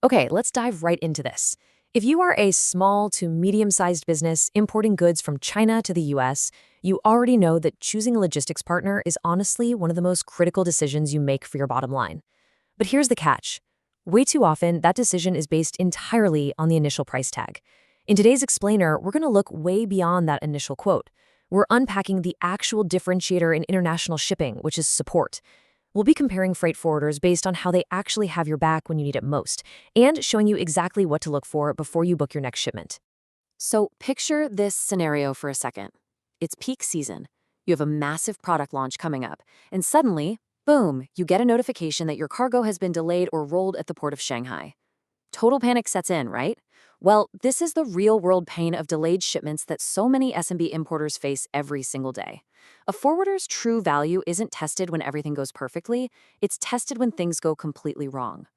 Okay, let's dive right into this. If you are a small to medium-sized business importing goods from China to the US, you already know that choosing a logistics partner is honestly one of the most critical decisions you make for your bottom line. But here's the catch. Way too often, that decision is based entirely on the initial price tag. In today's explainer, we're going to look way beyond that initial quote. We're unpacking the actual differentiator in international shipping, which is support. We'll be comparing freight forwarders based on how they actually have your back when you need it most, and showing you exactly what to look for before you book your next shipment. So picture this scenario for a second. It's peak season. You have a massive product launch coming up, and suddenly, boom, you get a notification that your cargo has been delayed or rolled at the port of Shanghai. Total panic sets in, right? Well, this is the real-world pain of delayed shipments that so many SMB importers face every single day. A forwarder's true value isn't tested when everything goes perfectly, it's tested when things go completely wrong.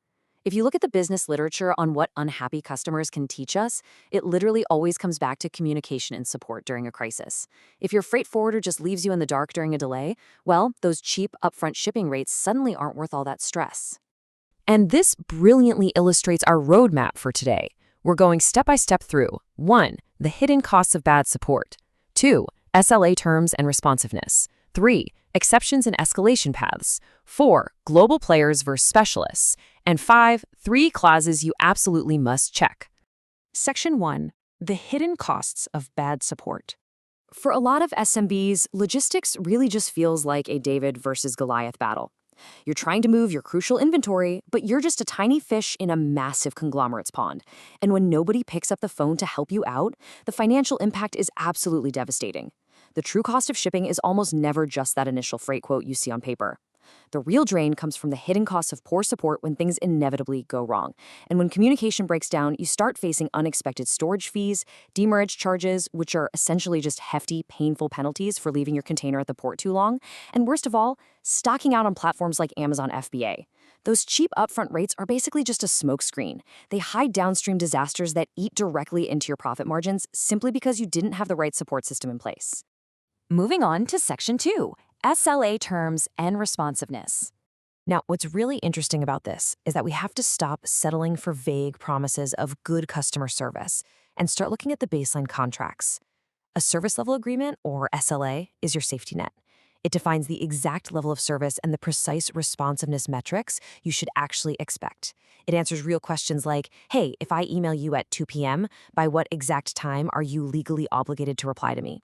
If you look at the business literature on what unhappy customers can teach us, it literally always comes back to communication and support during a crisis. If your freight forwarder just leaves you in the dark during a delay, well, those cheap upfront shipping rates suddenly aren't worth all that stress. And this brilliantly illustrates our roadmap for today. We're going step by step through 1. The hidden costs of bad support, 2. SLA terms and responsiveness, 3. Exceptions and escalation paths, 4. Global players versus specialists, and 5. 3 clauses you absolutely must check. Section 1. The hidden costs of bad support. For a lot of SMBs, logistics really just feels like a David versus Goliath battle. You're trying to move your crucial inventory, but you're just a tiny fish in a massive conglomerate's pond. And when nobody picks up the phone to help you out, the financial impact is absolutely devastating. The true cost of shipping is almost never just that initial freight quote you see on paper. The real drain comes from the hidden costs of poor support when things inevitably go wrong. And when communication breaks down, you start facing unexpected storage fees, demurrage charges, which are essentially just hefty, painful penalties for leaving your container at the port too long, and worst of all, stocking out on platforms like Amazon FBA. Those cheap upfront rates are basically just a smokescreen. They hide downstream disasters that eat directly into your profit margins simply because you didn't have the right support system in place. Moving on to Section 2, SLA terms and responsiveness. Now, what's really interesting about this is that we have to stop settling for vague promises of good customer service and start looking at the baseline contracts. A service level agreement, or SLA, is your safety net. It defines the exact level of service and the precise responsiveness metrics you should actually expect. It answers real questions like, hey, if I email you at 2 p.m., by what exact time are you legally obligated to reply to me?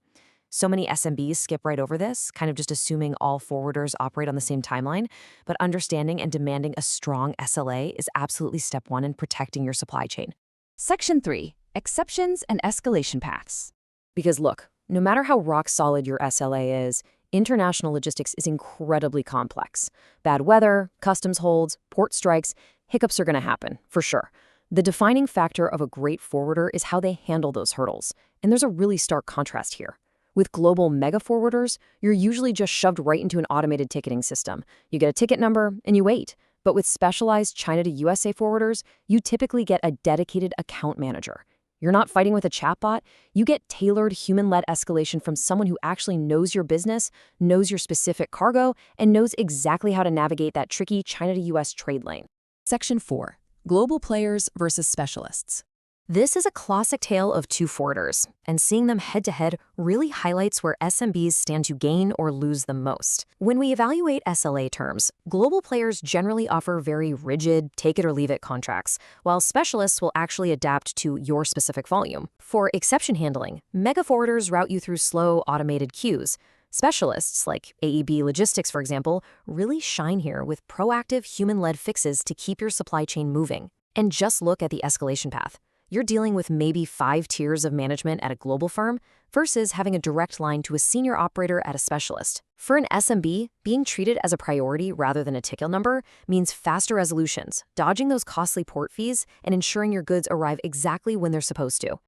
So many SMBs skip right over this, kind of just assuming all forwarders operate on the same timeline, but understanding and demanding a strong SLA is absolutely step 1 in protecting your supply chain. Section 3, exceptions and escalation paths. Because look, no matter how rock solid your SLA is, international logistics is incredibly complex. Bad weather, customs holds, port strikes, hiccups are going to happen, for sure. The defining factor of a great forwarder is how they handle those hurdles, and there's a really stark contrast here. With global mega forwarders, you're usually just shoved right into an automated ticketing system. You get a ticket number and you wait. But with specialized China to USA forwarders, you typically get a dedicated account manager. You're not fighting with a chatbot. You get tailored human-led escalation from someone who actually knows your business, knows your specific cargo, and knows exactly how to navigate that tricky China to US trade lane. Section 4, global players versus specialists. This is a classic tale of two forwarders, and seeing them head-to-head really highlights where SMBs stand to gain or lose the most. When we evaluate SLA terms, global players generally offer very rigid, take-it-or-leave-it contracts, while specialists will actually adapt to your specific volume. For exception handling, mega forwarders route you through slow, automated queues. Specialists, like AEB Logistics, for example, really shine here with proactive, human-led fixes to keep your supply chain moving. And just look at the escalation path. You're dealing with maybe 5 tiers of management at a global firm versus having a direct line to a senior operator at a specialist. For an SMB, being treated as a priority rather than a ticket number means faster resolutions, dodging those costly port fees, and ensuring your goods arrive exactly when they're supposed to.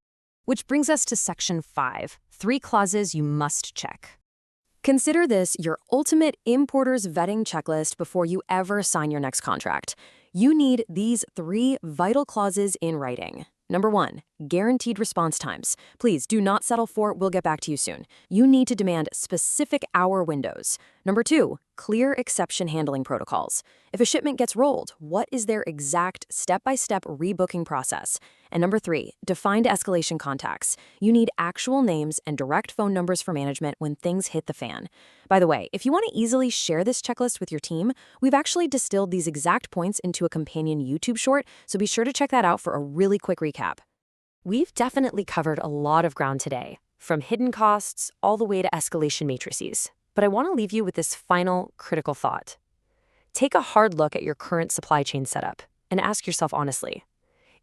Which brings us to Section 5, 3 clauses you must check. Consider this your ultimate importer's vetting checklist before you ever sign your next contract. You need these 3 vital clauses in writing. Number 1, guaranteed response times. Please do not settle for "we'll get back to you soon." You need to demand specific hour windows. Number 2, clear exception handling protocols. If a shipment gets rolled, what is their exact step-by-step rebooking process? And number 3, defined escalation contacts. You need actual names and direct phone numbers for management when things hit the fan. By the way, if you want to easily share this checklist with your team, we've actually distilled these exact points into a companion YouTube short, so be sure to check that out for a really quick recap. We've definitely covered a lot of ground today, from hidden costs all the way to escalation matrices. But I want to leave you with this final critical thought. Take a hard look at your current supply chain setup and ask yourself honestly,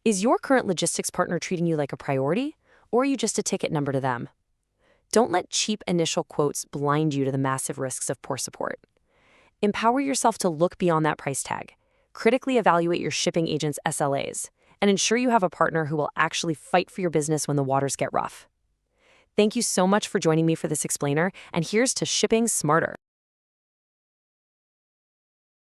is your current logistics partner treating you like a priority, or are you just a ticket number to them? Don't let cheap initial quotes blind you to the massive risks of poor support. Empower yourself to look beyond that price tag, critically evaluate your shipping agent's SLAs, and ensure you have a partner who will actually fight for your business when the waters get rough. Thank you so much for joining me for this explainer, and here's to shipping smarter.